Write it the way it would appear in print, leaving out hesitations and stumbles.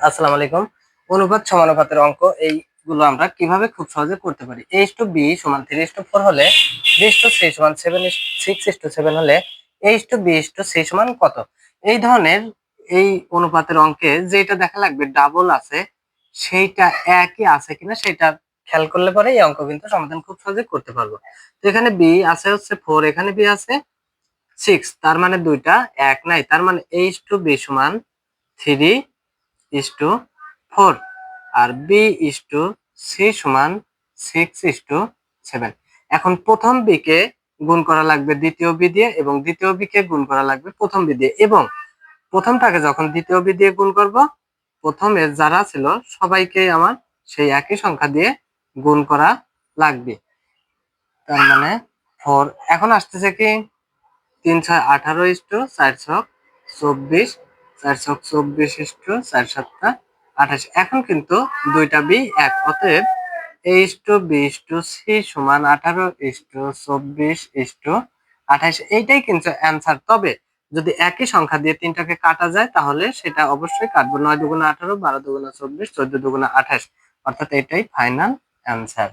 আসসালামু আলাইকুম। অনুপাত সমানুপাতের অঙ্ক এইগুলো আমরা কিভাবে খুব সহজে করতে পারি। a/b = 3:4 হলে b/c = 6:7 হলে a/b/c = কত? এই ধরনের এই অনুপাতের অঙ্কে যেটা দেখা লাগবে ডাবল আছে সেইটা একই আছে কিনা সেটা খেয়াল করলে পরে এই অঙ্ক কিন্তু সমাধান খুব সহজে করতে পারবো। তো এখানে b আছে হচ্ছে 4, এখানে b আছে 6, তার মানে দুইটা এক নাই, তার মানে a/b = 3:4 আর b/c = 6:7। এখন প্রথম b কে গুণ করা লাগবে দ্বিতীয় b দিয়ে এবং দ্বিতীয় b কে গুণ করা লাগবে প্রথম b দিয়ে, এবং প্রথমটাকে যখন দ্বিতীয় b দিয়ে গুণ করব, প্রথমে যারা ছিল সবাইকে আমার সেই একই সংখ্যা দিয়ে গুণ করা লাগবে। তার মানে 4। এখন আসতেছে কি 3 6 18 4 6 24, 4 6 24 4 7 28। এখন কিন্তু দুইটা বি এক, অতএব a/b/c = 18:24:28। এইটাই কিন্তু অ্যান্সার। তবে যদি একই সংখ্যা দিয়ে তিনটাকে কাটা যায় তাহলে সেটা অবশ্যই কাটবো। 9 × 2 = 18, 12 × 2 = 24, 14 × 2 = 28, অর্থাৎ এটাই ফাইনাল অ্যান্সার।